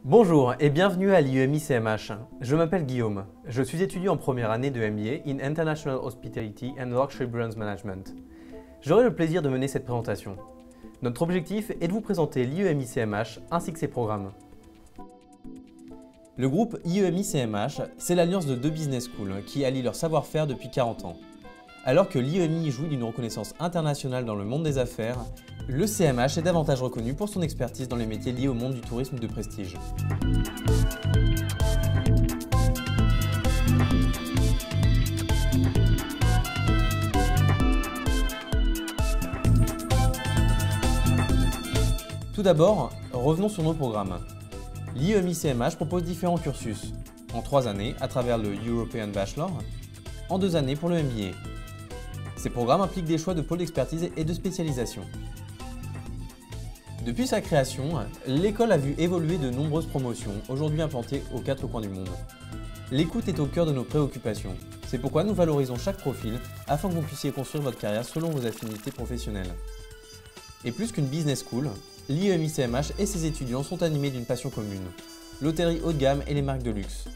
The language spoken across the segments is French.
Bonjour et bienvenue à l'IEMI CMH. Je m'appelle Guillaume. Je suis étudiant en première année de MBA in International Hospitality and Luxury Brands Management. J'aurai le plaisir de mener cette présentation. Notre objectif est de vous présenter l'IEMI CMH ainsi que ses programmes. Le groupe IEMI CMH, c'est l'alliance de deux business schools qui allient leur savoir-faire depuis 40 ans. Alors que l'IEMI jouit d'une reconnaissance internationale dans le monde des affaires, le CMH est davantage reconnu pour son expertise dans les métiers liés au monde du tourisme de prestige. Tout d'abord, revenons sur nos programmes. L'IEMI CMH propose différents cursus, en 3 années à travers le European Bachelor, en 2 années pour le MBA. Ces programmes impliquent des choix de pôle d'expertise et de spécialisation. Depuis sa création, l'école a vu évoluer de nombreuses promotions, aujourd'hui implantées aux 4 coins du monde. L'écoute est au cœur de nos préoccupations. C'est pourquoi nous valorisons chaque profil afin que vous puissiez construire votre carrière selon vos affinités professionnelles. Et plus qu'une business school, l'IEMI CMH et ses étudiants sont animés d'une passion commune, l'hôtellerie haut de gamme et les marques de luxe.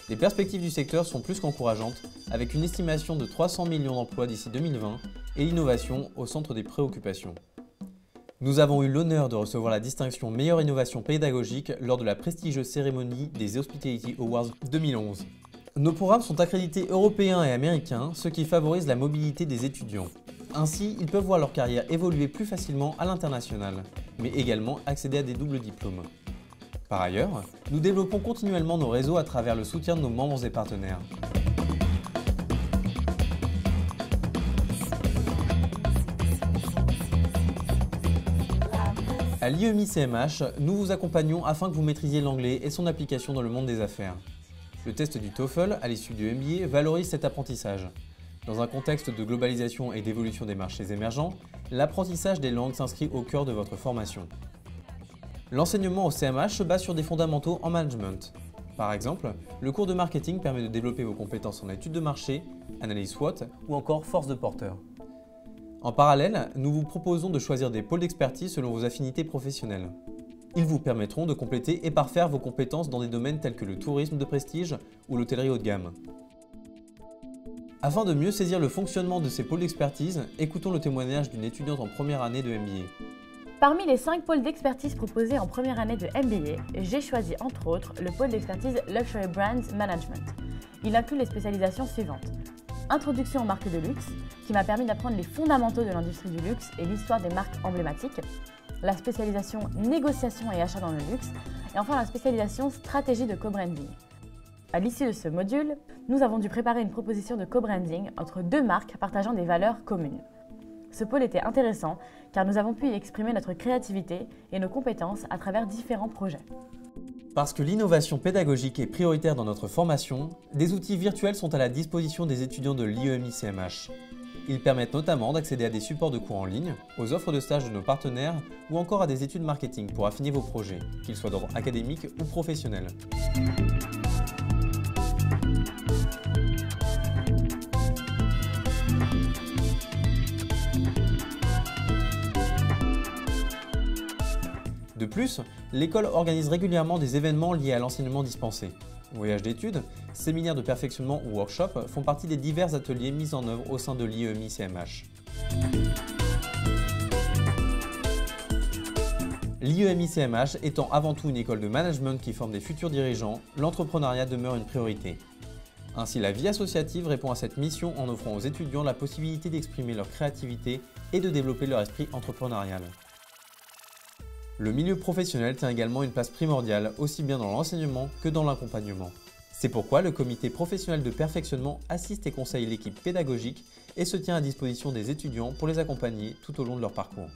Les perspectives du secteur sont plus qu'encourageantes, avec une estimation de 300 millions d'emplois d'ici 2020 et l'innovation au centre des préoccupations. Nous avons eu l'honneur de recevoir la distinction Meilleure innovation pédagogique lors de la prestigieuse cérémonie des Hospitality Awards 2011. Nos programmes sont accrédités européens et américains, ce qui favorise la mobilité des étudiants. Ainsi, ils peuvent voir leur carrière évoluer plus facilement à l'international, mais également accéder à des doubles diplômes. Par ailleurs, nous développons continuellement nos réseaux à travers le soutien de nos membres et partenaires. À l'IEMI CMH, nous vous accompagnons afin que vous maîtrisiez l'anglais et son application dans le monde des affaires. Le test du TOEFL à l'issue du MBA valorise cet apprentissage. Dans un contexte de globalisation et d'évolution des marchés émergents, l'apprentissage des langues s'inscrit au cœur de votre formation. L'enseignement au CMH se base sur des fondamentaux en management. Par exemple, le cours de marketing permet de développer vos compétences en études de marché, analyse SWOT ou encore force de porteur. En parallèle, nous vous proposons de choisir des pôles d'expertise selon vos affinités professionnelles. Ils vous permettront de compléter et parfaire vos compétences dans des domaines tels que le tourisme de prestige ou l'hôtellerie haut de gamme. Afin de mieux saisir le fonctionnement de ces pôles d'expertise, écoutons le témoignage d'une étudiante en première année de MBA. Parmi les 5 pôles d'expertise proposés en première année de MBA, j'ai choisi entre autres le pôle d'expertise Luxury Brands Management. Il inclut les spécialisations suivantes. Introduction aux marques de luxe, qui m'a permis d'apprendre les fondamentaux de l'industrie du luxe et l'histoire des marques emblématiques. La spécialisation négociation et achat dans le luxe. Et enfin la spécialisation stratégie de co-branding. À l'issue de ce module, nous avons dû préparer une proposition de co-branding entre 2 marques partageant des valeurs communes. Ce pôle était intéressant car nous avons pu y exprimer notre créativité et nos compétences à travers différents projets. Parce que l'innovation pédagogique est prioritaire dans notre formation, des outils virtuels sont à la disposition des étudiants de l'IEMI CMH. Ils permettent notamment d'accéder à des supports de cours en ligne, aux offres de stage de nos partenaires ou encore à des études marketing pour affiner vos projets, qu'ils soient d'ordre académique ou professionnel. De plus, l'école organise régulièrement des événements liés à l'enseignement dispensé. Voyages d'études, séminaires de perfectionnement ou workshops font partie des divers ateliers mis en œuvre au sein de l'IEMI CMH. L'IEMI CMH étant avant tout une école de management qui forme des futurs dirigeants, l'entrepreneuriat demeure une priorité. Ainsi, la vie associative répond à cette mission en offrant aux étudiants la possibilité d'exprimer leur créativité et de développer leur esprit entrepreneurial. Le milieu professionnel tient également une place primordiale, aussi bien dans l'enseignement que dans l'accompagnement. C'est pourquoi le comité professionnel de perfectionnement assiste et conseille l'équipe pédagogique et se tient à disposition des étudiants pour les accompagner tout au long de leur parcours.